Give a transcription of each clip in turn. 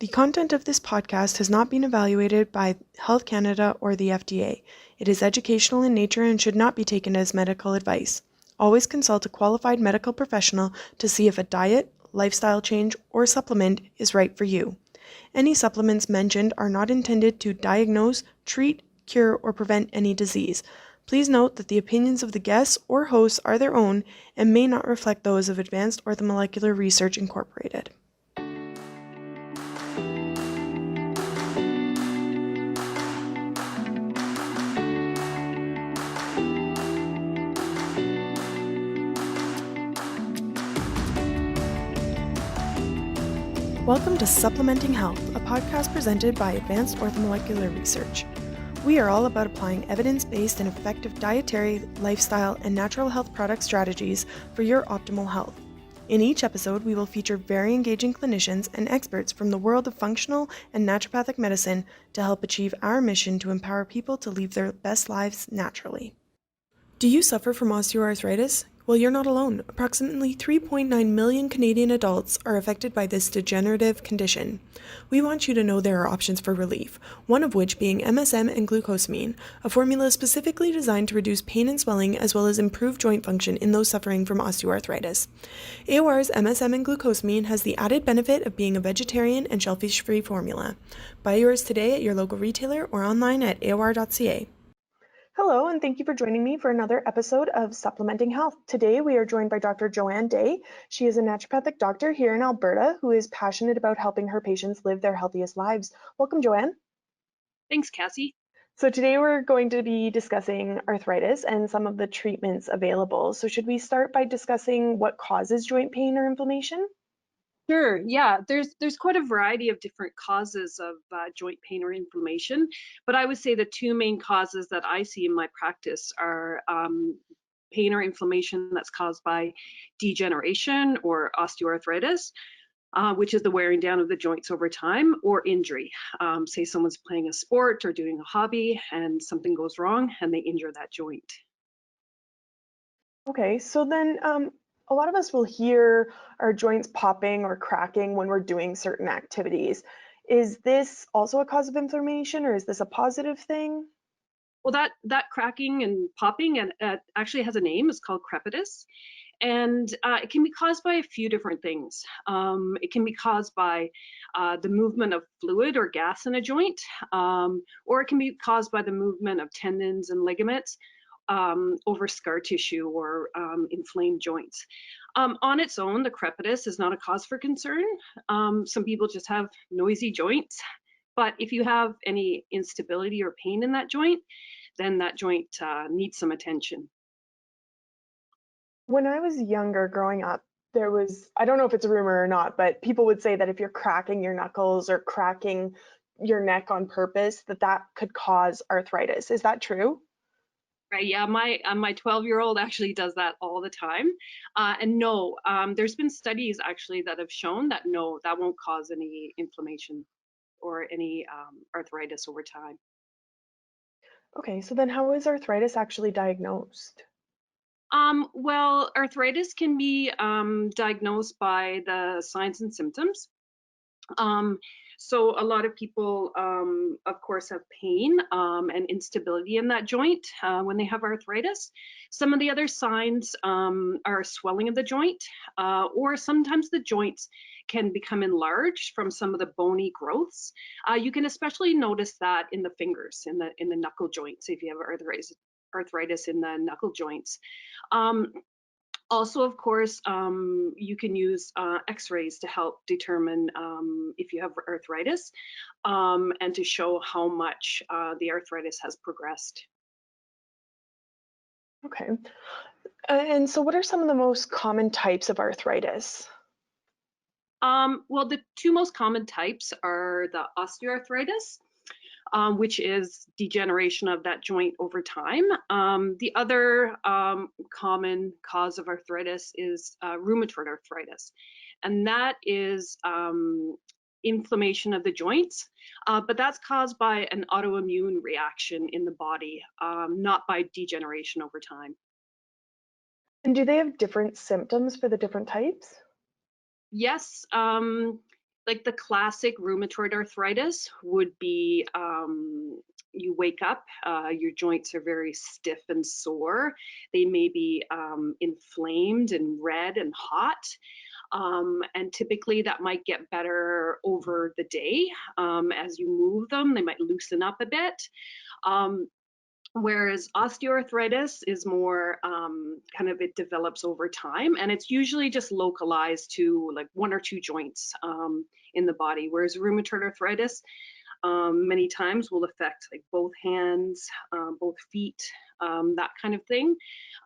The content of this podcast has not been evaluated by Health Canada or the FDA. It is educational in nature and should not be taken as medical advice. Always consult a qualified medical professional to see if a diet, lifestyle change, or supplement is right for you. Any supplements mentioned are not intended to diagnose, treat, cure, or prevent any disease. Please note that the opinions of the guests or hosts are their own and may not reflect those of Advanced Orthomolecular Research Incorporated. Welcome to Supplementing Health, a podcast presented by Advanced Orthomolecular Research. We are all about applying evidence-based and effective dietary, lifestyle, and natural health product strategies for your optimal health. In each episode, we will feature very engaging clinicians and experts from the world of functional and naturopathic medicine to help achieve our mission to empower people to live their best lives naturally. Do you suffer from osteoarthritis? Well, you're not alone. Approximately 3.9 million Canadian adults are affected by this degenerative condition. We want you to know there are options for relief, one of which being MSM and glucosamine, a formula specifically designed to reduce pain and swelling as well as improve joint function in those suffering from osteoarthritis. AOR's MSM and glucosamine has the added benefit of being a vegetarian and shellfish-free formula. Buy yours today at your local retailer or online at aor.ca. Hello, and thank you for joining me for another episode of Supplementing Health. Today, we are joined by Dr. Joanne Day. She is a naturopathic doctor here in Alberta who is passionate about helping her patients live their healthiest lives. Welcome, Joanne. Thanks, Cassie. So today we're going to be discussing arthritis and some of the treatments available. So should we start by discussing what causes joint pain or inflammation? Sure. Yeah, there's quite a variety of different causes of joint pain or inflammation, but I would say the two main causes that I see in my practice are pain or inflammation that's caused by degeneration or osteoarthritis, which is the wearing down of the joints over time, or injury. Say someone's playing a sport or doing a hobby and something goes wrong and they injure that joint. Okay, so then a lot of us will hear our joints popping or cracking when we're doing certain activities. Is this also a cause of inflammation or is this a positive thing? Well, that cracking and popping and actually has a name. It's called crepitus, and it can be caused by a few different things. It can be caused by the movement of fluid or gas in a joint, or it can be caused by the movement of tendons and ligaments over scar tissue or inflamed joints. On its own, the crepitus is not a cause for concern. Some people just have noisy joints, but if you have any instability or pain in that joint, then that joint needs some attention. When I was younger growing up, there was, I don't know if it's a rumor or not, but people would say that if you're cracking your knuckles or cracking your neck on purpose, that could cause arthritis. Is that true? Right, yeah, my 12-year-old actually does that all the time. And no, there's been studies actually that have shown that no, that won't cause any inflammation or any arthritis over time. Okay, so then how is arthritis actually diagnosed? Well, arthritis can be diagnosed by the signs and symptoms. Um, so a lot of people, of course, have pain and instability in that joint when they have arthritis. Some of the other signs are swelling of the joint, or sometimes the joints can become enlarged from some of the bony growths. You can especially notice that in the fingers, in the knuckle joints, if you have arthritis in the knuckle joints. Um, Also, of course, you can use x-rays to help determine if you have arthritis and to show how much the arthritis has progressed. Okay. And so what are some of the most common types of arthritis? Well, the two most common types are the osteoarthritis, which is degeneration of that joint over time. The other common cause of arthritis is rheumatoid arthritis, and that is inflammation of the joints, but that's caused by an autoimmune reaction in the body, not by degeneration over time. And do they have different symptoms for the different types? Yes, Like the classic rheumatoid arthritis would be you wake up, your joints are very stiff and sore. They may be inflamed and red and hot. And typically that might get better over the day. As you move them, they might loosen up a bit. Um, Whereas osteoarthritis is more kind of, it develops over time, and it's usually just localized to like one or two joints in the body. Whereas rheumatoid arthritis many times will affect like both hands, both feet, that kind of thing.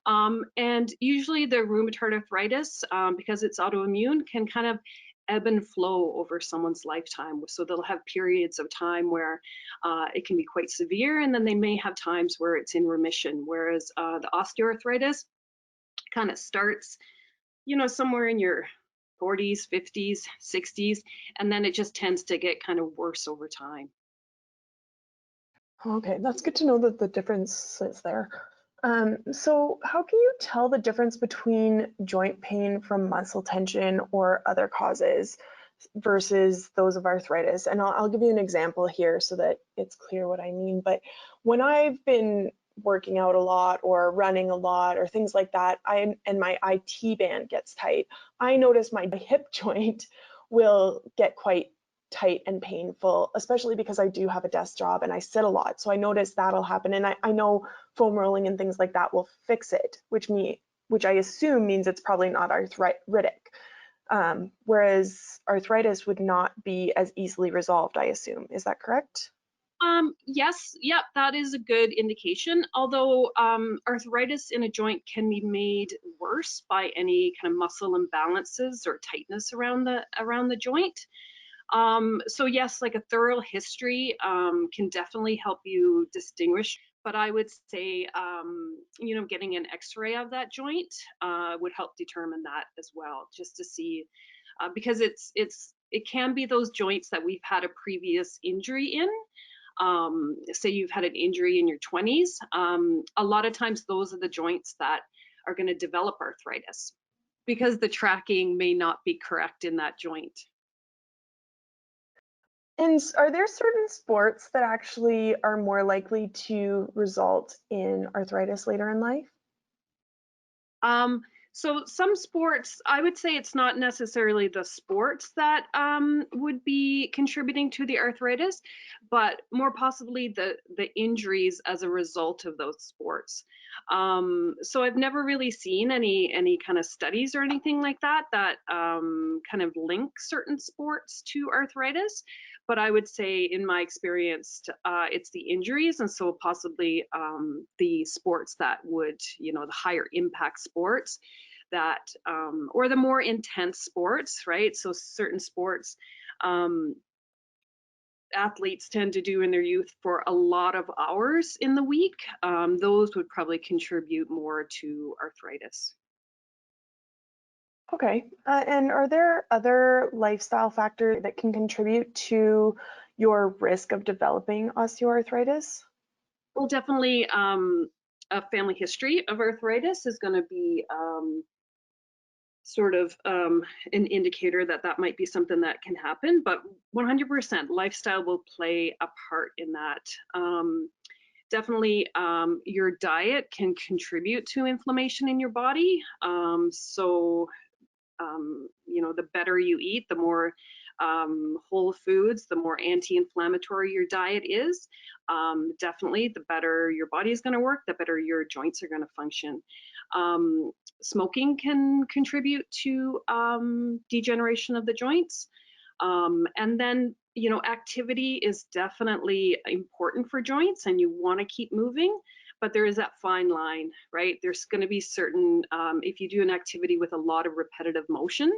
And usually the rheumatoid arthritis, because it's autoimmune, can kind of ebb and flow over someone's lifetime. So they'll have periods of time where it can be quite severe, and then they may have times where it's in remission. Whereas the osteoarthritis kind of starts, somewhere in your 40s, 50s, 60s, and then it just tends to get kind of worse over time. Okay, that's good to know that the difference is there. So how can you tell the difference between joint pain from muscle tension or other causes versus those of arthritis? And I'll give you an example here so that it's clear what I mean. But when I've been working out a lot or running a lot or things like that, and my IT band gets tight, I notice my hip joint will get quite tight and painful, especially because I do have a desk job and I sit a lot. So I notice that'll happen. And I know foam rolling and things like that will fix it, which I assume means it's probably not arthritic. Whereas arthritis would not be as easily resolved, I assume. Is that correct? Yes, yep, that is a good indication. Although arthritis in a joint can be made worse by any kind of muscle imbalances or tightness around the joint. So yes, like a thorough history can definitely help you distinguish. But I would say, getting an X-ray of that joint would help determine that as well, just to see, because it can be those joints that we've had a previous injury in. Say you've had an injury in your 20s, a lot of times those are the joints that are going to develop arthritis because the tracking may not be correct in that joint. And are there certain sports that actually are more likely to result in arthritis later in life? So some sports, I would say it's not necessarily the sports that would be contributing to the arthritis, but more possibly the injuries as a result of those sports. So I've never really seen any kind of studies or anything like that that kind of link certain sports to arthritis. But I would say, in my experience, it's the injuries, and so possibly the sports that would, the higher impact sports that, or the more intense sports, right? So certain sports um, athletes tend to do in their youth for a lot of hours in the week. Those would probably contribute more to arthritis. Okay. And are there other lifestyle factors that can contribute to your risk of developing osteoarthritis? Well, definitely a family history of arthritis is going to be sort of an indicator that that might be something that can happen, but 100% lifestyle will play a part in that. Definitely your diet can contribute to inflammation in your body. The better you eat, the more whole foods, the more anti-inflammatory your diet is, definitely the better your body is going to work, the better your joints are going to function. Smoking can contribute to degeneration of the joints. And then, activity is definitely important for joints, and you want to keep moving, but there is that fine line, right? There's going to be certain, if you do an activity with a lot of repetitive motion,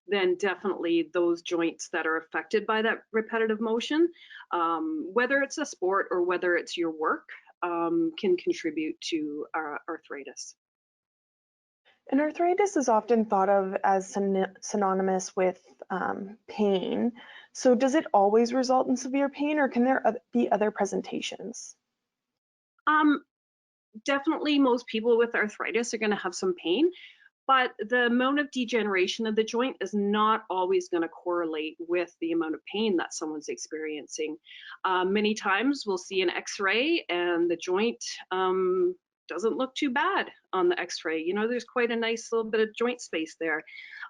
then definitely those joints that are affected by that repetitive motion, whether it's a sport or whether it's your work, can contribute to arthritis. And arthritis is often thought of as synonymous with pain. So does it always result in severe pain, or can there be other presentations? Um, Definitely most people with arthritis are going to have some pain, but the amount of degeneration of the joint is not always going to correlate with the amount of pain that someone's experiencing. Many times we'll see an x-ray and the joint doesn't look too bad on the x-ray. You know, there's quite a nice little bit of joint space there.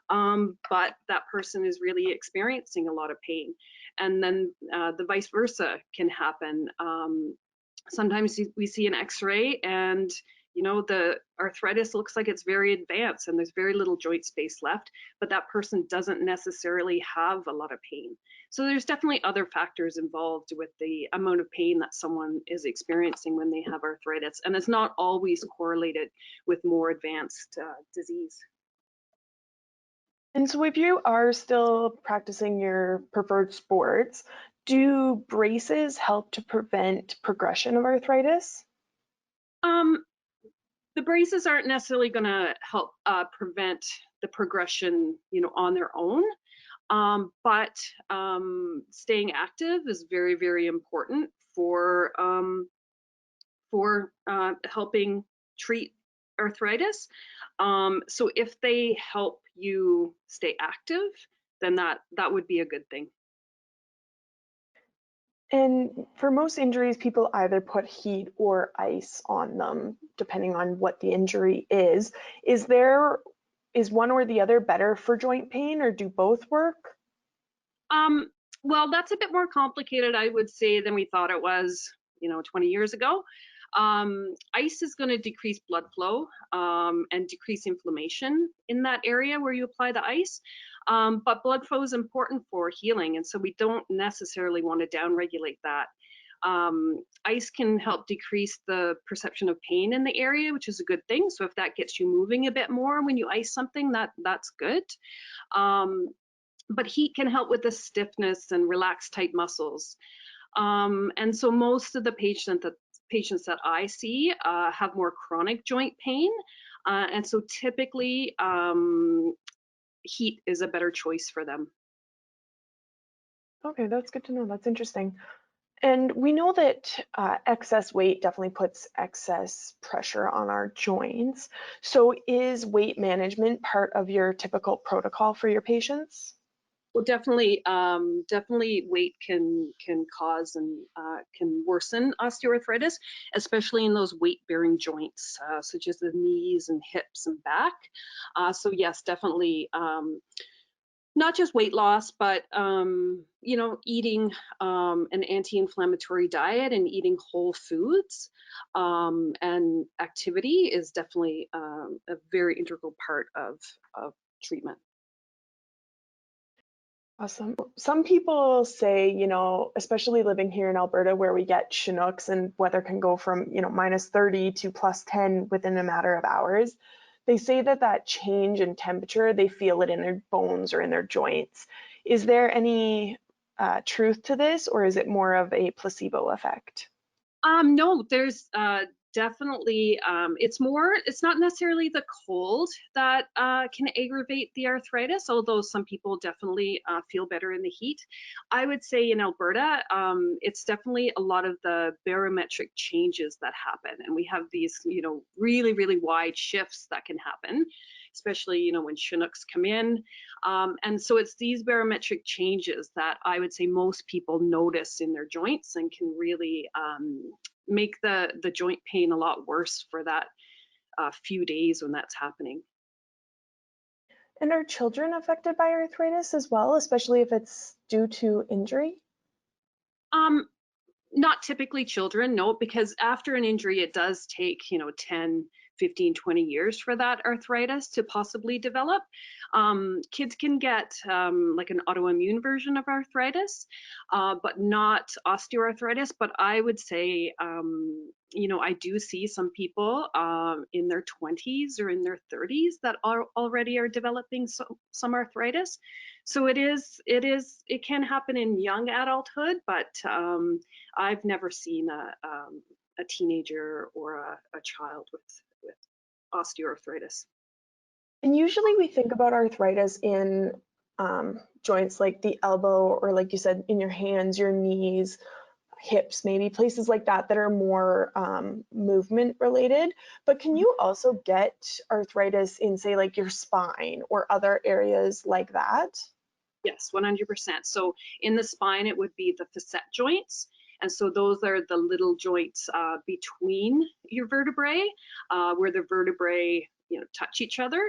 But that person is really experiencing a lot of pain. And then the vice versa can happen. Sometimes we see an x-ray and you know the arthritis looks like it's very advanced and there's very little joint space left, but that person doesn't necessarily have a lot of pain. So there's definitely other factors involved with the amount of pain that someone is experiencing when they have arthritis, and it's not always correlated with more advanced disease. And so if you are still practicing your preferred sports, do braces help to prevent progression of arthritis? Um, the braces aren't necessarily going to help prevent the progression, you know, on their own. But staying active is very, very important for helping treat arthritis. So if they help you stay active, then that would be a good thing. And for most injuries, people either put heat or ice on them, depending on what the injury is. Is one or the other better for joint pain, or do both work? Well, that's a bit more complicated, I would say, than we thought it was, you know, 20 years ago. Ice is going to decrease blood flow and decrease inflammation in that area where you apply the ice. But blood flow is important for healing, and so we don't necessarily want to downregulate that. Ice can help decrease the perception of pain in the area, which is a good thing. So if that gets you moving a bit more when you ice something, that's good. But heat can help with the stiffness and relax tight muscles. And so most of the patients that I see have more chronic joint pain. And so typically heat is a better choice for them. Okay, that's good to know. That's interesting. And we know that excess weight definitely puts excess pressure on our joints. So is weight management part of your typical protocol for your patients? Well, definitely weight can cause and can worsen osteoarthritis, especially in those weight-bearing joints, such as the knees and hips and back. So yes, definitely not just weight loss, but you know, eating an anti-inflammatory diet and eating whole foods and activity is definitely a very integral part of treatment. Awesome. Some people say, you know, especially living here in Alberta where we get Chinooks and weather can go from, you know, -30 to +10 within a matter of hours. They say that that change in temperature, they feel it in their bones or in their joints. Is there any truth to this, or is it more of a placebo effect? No, there's definitely it's not necessarily the cold that can aggravate the arthritis, although some people definitely feel better in the heat. I would say in Alberta, it's definitely a lot of the barometric changes that happen, and we have these, you know, really, really wide shifts that can happen, especially, you know, when Chinooks come in. And so it's these barometric changes that I would say most people notice in their joints and can really make the joint pain a lot worse for that few days when that's happening. And are children affected by arthritis as well, especially if it's due to injury? Um, Not typically children, no, because after an injury, it does take, you know, 10, 15, 20 years for that arthritis to possibly develop. Kids can get like an autoimmune version of arthritis, but not osteoarthritis. But I would say, you know, I do see some people in their 20s or in their 30s that are already are developing some arthritis. So it can happen in young adulthood, but I've never seen a teenager or a child with osteoarthritis. And usually we think about arthritis in joints like the elbow or, like you said, in your hands, your knees. hips, maybe places like that that are more movement related. But can you also get arthritis in, say, like your spine or other areas like that? Yes, 100%. So in the spine, it would be the facet joints. And so those are the little joints between your vertebrae, where the vertebrae, touch each other.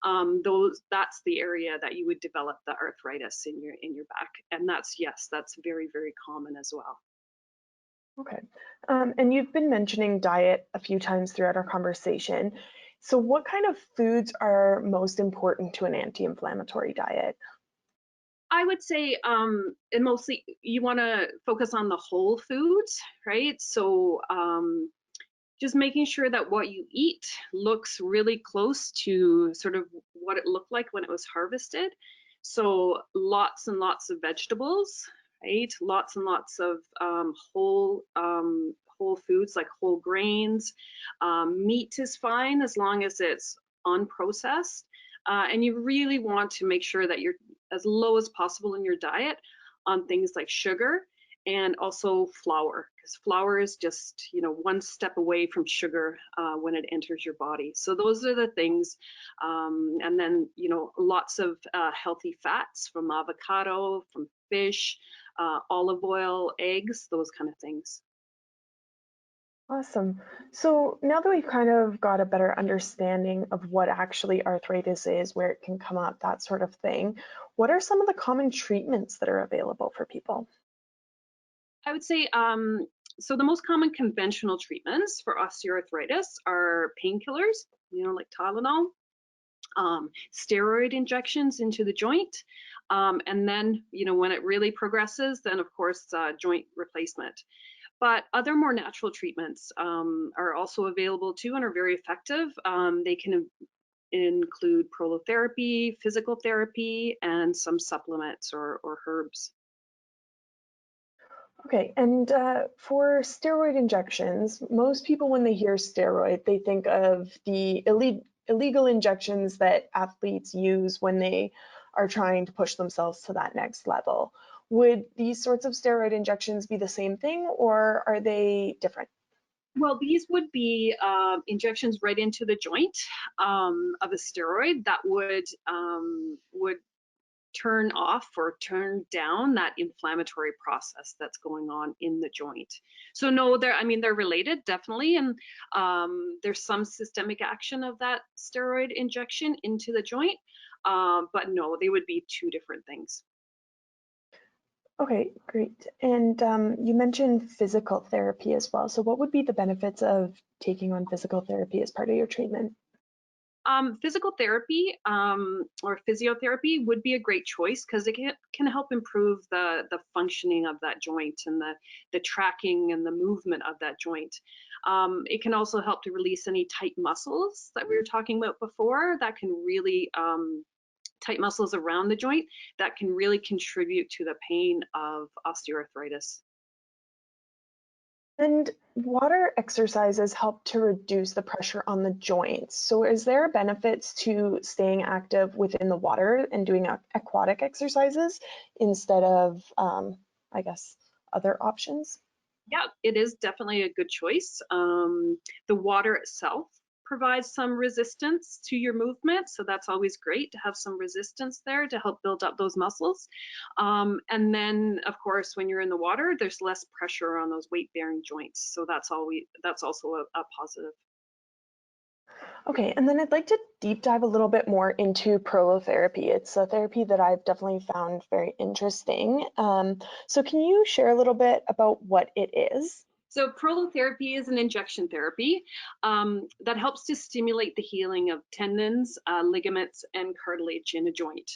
That's the area that you would develop the arthritis in your back. And that's very, very common as well. Okay. And you've been mentioning diet a few times throughout our conversation. So what kind of foods are most important to an anti-inflammatory diet? I would say, and mostly you want to focus on the whole foods, right? So just making sure that what you eat looks really close to sort of what it looked like when it was harvested. So lots and lots of vegetables, right? Lots and lots of whole foods like whole grains. Meat is fine as long as it's unprocessed. And you really want to make sure that you're as low as possible in your diet on things like sugar and also flour, because flour is just one step away from sugar when it enters your body. So those are the things, and then lots of healthy fats from avocado, from fish, olive oil, eggs, those kind of things. Awesome. So now that we've kind of got a better understanding of what actually arthritis is, where it can come up, that sort of thing, what are some of the common treatments that are available for people? I would say, so the most common conventional treatments for osteoarthritis are painkillers, like Tylenol, steroid injections into the joint, and then, when it really progresses, then of course, joint replacement. But other more natural treatments are also available too and are very effective. They can include prolotherapy, physical therapy, and some supplements or herbs. Okay, and for steroid injections, most people, when they hear steroid, they think of the illegal injections that athletes use when they are trying to push themselves to that next level. Would these sorts of steroid injections be the same thing, or are they different? Well, these would be injections right into the joint of a steroid that would turn off or turn down that inflammatory process that's going on in the joint. So no, they're related definitely, and there's some systemic action of that steroid injection into the joint, but no, they would be two different things. Okay, great. And you mentioned physical therapy as well. So what would be the benefits of taking on physical therapy as part of your treatment? Physical therapy or physiotherapy would be a great choice because it can help improve the functioning of that joint and the tracking and the movement of that joint. It can also help to release any tight muscles that we were talking about before that can really tight muscles around the joint that can really contribute to the pain of osteoarthritis. And water exercises help to reduce the pressure on the joints. So is there benefits to staying active within the water and doing aquatic exercises instead of, I guess, other options? Yeah, it is definitely a good choice. The water itself provides some resistance to your movement, so that's always great to have some resistance there to help build up those muscles. And then, of course, when you're in the water, there's less pressure on those weight-bearing joints, so that's also a positive. Okay, and then I'd like to deep dive a little bit more into prolotherapy. It's a therapy that I've definitely found very interesting. So can you share a little bit about what it is? So prolotherapy is an injection therapy that helps to stimulate the healing of tendons, ligaments, and cartilage in a joint.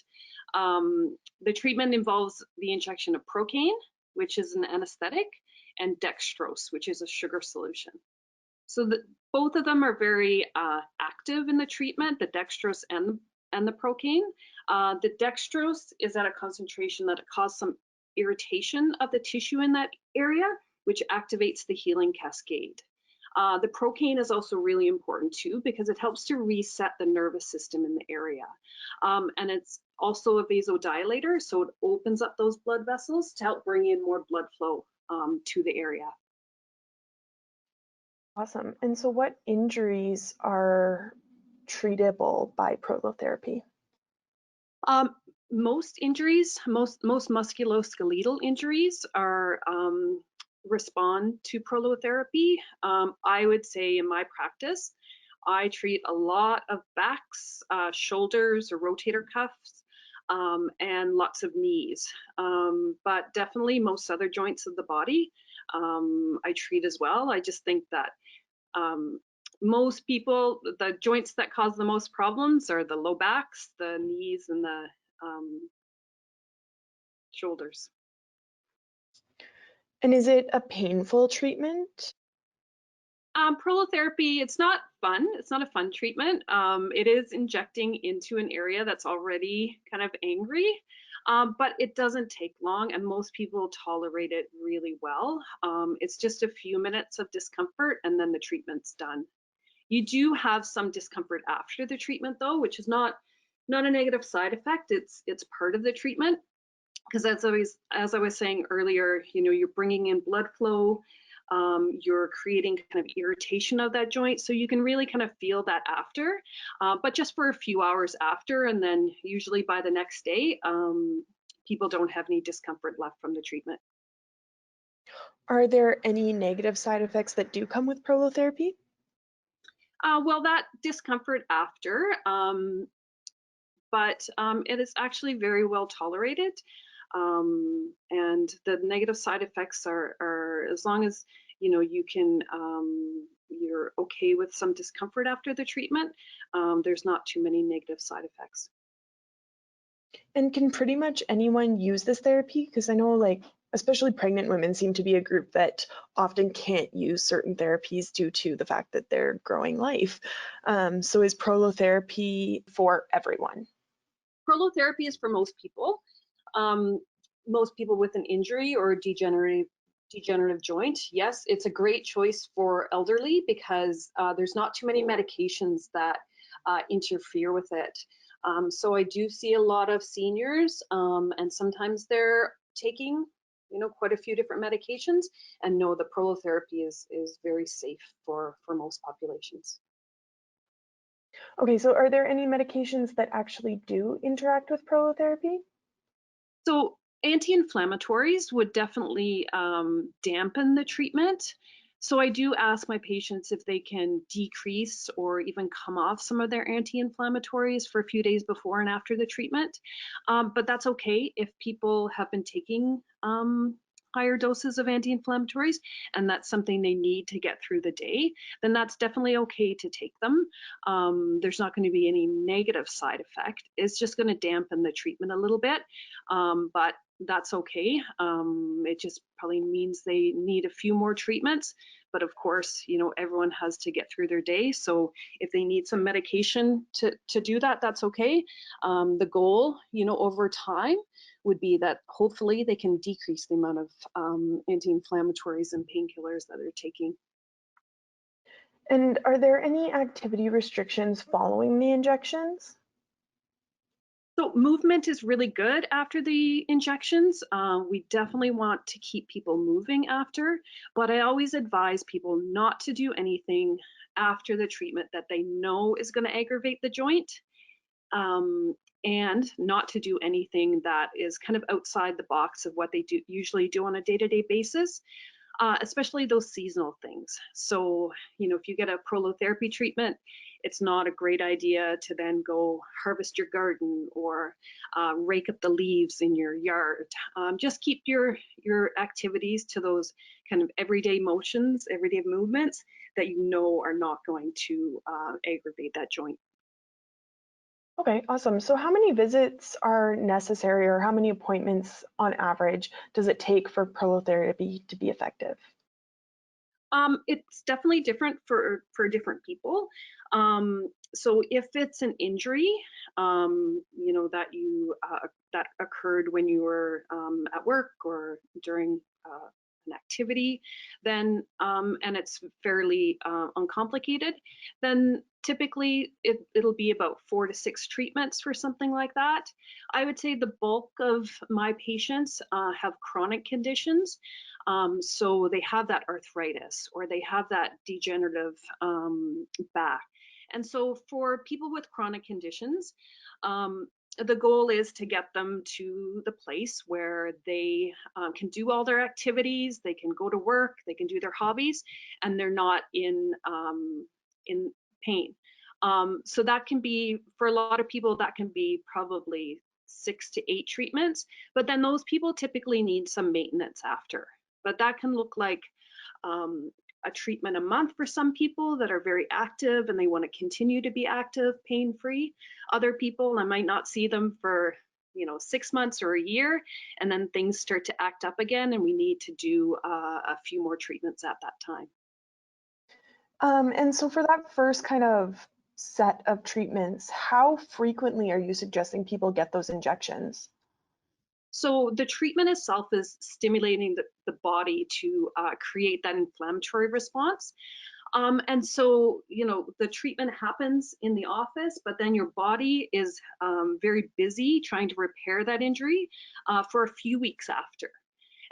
The treatment involves the injection of procaine, which is an anesthetic, and dextrose, which is a sugar solution. So both of them are very active in the treatment, the dextrose and the procaine. The dextrose is at a concentration that it causes some irritation of the tissue in that area, which activates the healing cascade. The procaine is also really important too because it helps to reset the nervous system in the area. And it's also a vasodilator, so it opens up those blood vessels to help bring in more blood flow to the area. Awesome. And so what injuries are treatable by prolotherapy? Um, most injuries, most musculoskeletal injuries are respond to prolotherapy. I would say in my practice, I treat a lot of backs, shoulders or rotator cuffs, and lots of knees. But definitely most other joints of the body I treat as well. I just think that um, most people, the joints that cause the most problems are the low backs, the knees, and the shoulders. And is it a painful treatment? Prolotherapy, it's not fun. It's not a fun treatment. It is injecting into an area that's already kind of angry, but it doesn't take long, and most people tolerate it really well. It's just a few minutes of discomfort, and then the treatment's done. You do have some discomfort after the treatment, though, which is not a negative side effect. It's part of the treatment, because as I was saying earlier, you're bringing in blood flow, you're creating kind of irritation of that joint, so you can really kind of feel that after, but just for a few hours after, and then usually by the next day, people don't have any discomfort left from the treatment. Are there any negative side effects that do come with prolotherapy? Well, that discomfort after, but it is actually very well tolerated. And the negative side effects are as long as you can you're okay with some discomfort after the treatment. There's not too many negative side effects. And can pretty much anyone use this therapy? Because I know, like, especially pregnant women seem to be a group that often can't use certain therapies due to the fact that they're growing life. So is prolotherapy for everyone? Prolotherapy is for most people. Um, Most people with an injury or a degenerative joint. Yes, it's a great choice for elderly because there's not too many medications that interfere with it. So I do see a lot of seniors, and sometimes they're taking, quite a few different medications. And no, the prolotherapy is very safe for most populations. Okay, so are there any medications that actually do interact with prolotherapy? So anti-inflammatories would definitely dampen the treatment. So I do ask my patients if they can decrease or even come off some of their anti-inflammatories for a few days before and after the treatment. But that's okay if people have been taking higher doses of anti-inflammatories and that's something they need to get through the day, then that's definitely okay to take them. There's not going to be any negative side effect. It's just going to dampen the treatment a little bit, but that's okay. It just probably means they need a few more treatments. But of course, everyone has to get through their day. So if they need some medication to do that, that's okay. The goal, over time would be that hopefully they can decrease the amount of anti-inflammatories and painkillers that they're taking. And are there any activity restrictions following the injections? So movement is really good after the injections. We definitely want to keep people moving after, but I always advise people not to do anything after the treatment that they know is going to aggravate the joint, and not to do anything that is kind of outside the box of what they usually do on a day-to-day basis. Especially those seasonal things. So, if you get a prolotherapy treatment, it's not a great idea to then go harvest your garden or rake up the leaves in your yard. Just keep your activities to those kind of everyday motions, everyday movements that are not going to aggravate that joint. Okay, awesome. So how many visits are necessary, or how many appointments on average does it take for prolotherapy to be effective? It's definitely different for different people. So if it's an injury, that occurred when you were at work or during an activity, then and it's fairly uncomplicated, then typically it'll be about 4 to 6 treatments for something like that. I would say the bulk of my patients have chronic conditions. So they have that arthritis or they have that degenerative back. And so for people with chronic conditions, the goal is to get them to the place where they can do all their activities, they can go to work, they can do their hobbies, and they're not in pain. So that can be, for a lot of people, that can be probably 6 to 8 treatments, but then those people typically need some maintenance after. But that can look like a treatment a month for some people that are very active and they want to continue to be active, pain-free. Other people, I might not see them for 6 months or a year, and then things start to act up again, and we need to do a few more treatments at that time. And so for that first kind of set of treatments, how frequently are you suggesting people get those injections? So the treatment itself is stimulating the body to create that inflammatory response. And so, the treatment happens in the office, but then your body is very busy trying to repair that injury for a few weeks after.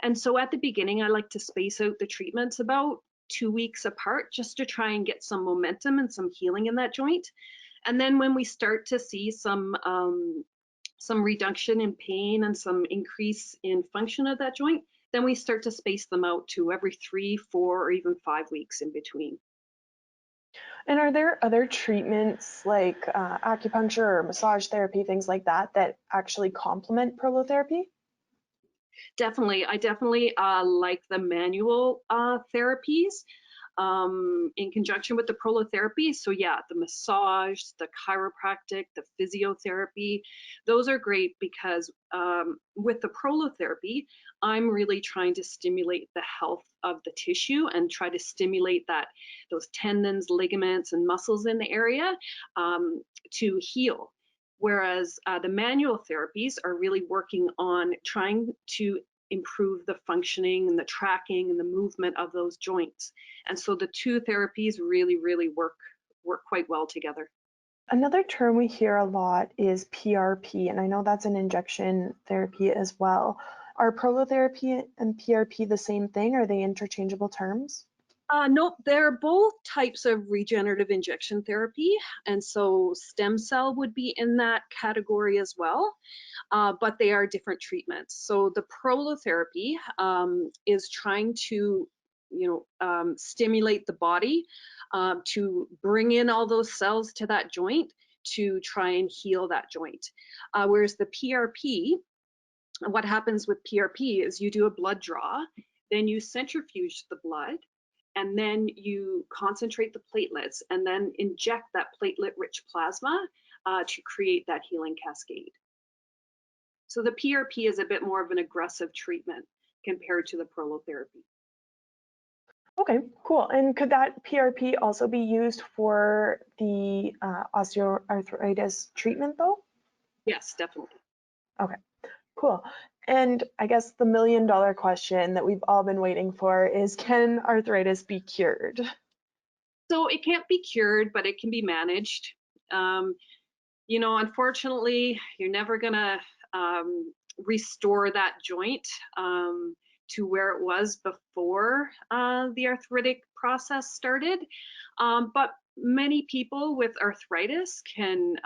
And so at the beginning, I like to space out the treatments about 2 weeks apart just to try and get some momentum and some healing in that joint. And then when we start to see some reduction in pain and some increase in function of that joint, then we start to space them out to every 3, 4, or even 5 weeks in between. And are there other treatments like acupuncture or massage therapy, things like that, that actually complement prolotherapy? Definitely, I definitely like the manual therapies in conjunction with the prolotherapy. So yeah, the massage, the chiropractic, the physiotherapy, those are great because with the prolotherapy, I'm really trying to stimulate the health of the tissue and try to stimulate those tendons, ligaments, and muscles in the area to heal. Whereas the manual therapies are really working on trying to improve the functioning and the tracking and the movement of those joints. And so the two therapies really, really work quite well together. Another term we hear a lot is PRP, and I know that's an injection therapy as well. Are prolotherapy and PRP the same thing? Are they interchangeable terms? Nope, they're both types of regenerative injection therapy. And so stem cell would be in that category as well, but they are different treatments. So the prolotherapy is trying to stimulate the body to bring in all those cells to that joint to try and heal that joint. Whereas the PRP, what happens with PRP is you do a blood draw, then you centrifuge the blood, and then you concentrate the platelets and then inject that platelet-rich plasma to create that healing cascade. So the PRP is a bit more of an aggressive treatment compared to the prolotherapy. Okay, cool. And could that PRP also be used for the osteoarthritis treatment though? Yes, definitely. Okay, cool. And I guess the $1 million question that we've all been waiting for is, can arthritis be cured? So it can't be cured, but it can be managed. Unfortunately, you're never gonna restore that joint to where it was before the arthritic process started. But many people with arthritis can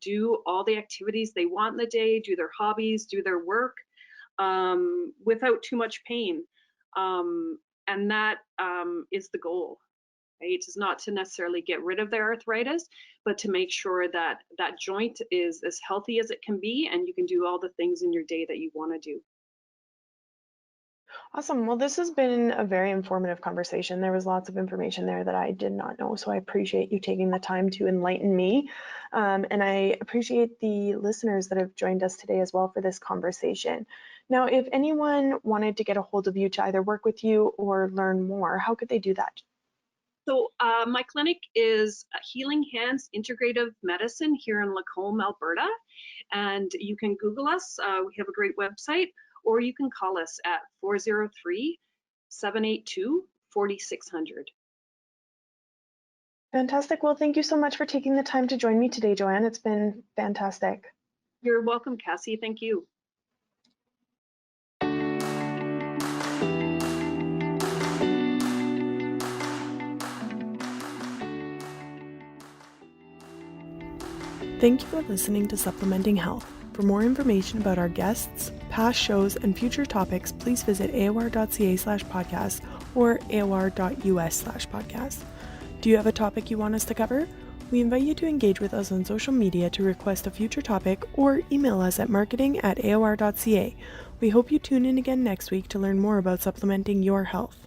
do all the activities they want in the day, do their hobbies, do their work without too much pain. And that is the goal. Right? Is not to necessarily get rid of their arthritis, but to make sure that that joint is as healthy as it can be and you can do all the things in your day that you want to do. Awesome. Well, this has been a very informative conversation. There was lots of information there that I did not know, so I appreciate you taking the time to enlighten me. And I appreciate the listeners that have joined us today as well for this conversation. Now, if anyone wanted to get a hold of you to either work with you or learn more, how could they do that? So my clinic is Healing Hands Integrative Medicine here in Lacombe, Alberta. And you can Google us. We have a great website, or you can call us at 403-782-4679. 4,600. Fantastic. Well, thank you so much for taking the time to join me today, Joanne. It's been fantastic. You're welcome, Cassie. Thank you. Thank you for listening to Supplementing Health. For more information about our guests, past shows, and future topics, please visit aor.ca/podcast or aor.us/podcast. Do you have a topic you want us to cover? We invite you to engage with us on social media to request a future topic or email us at marketing@aor.ca. We hope you tune in again next week to learn more about supplementing your health.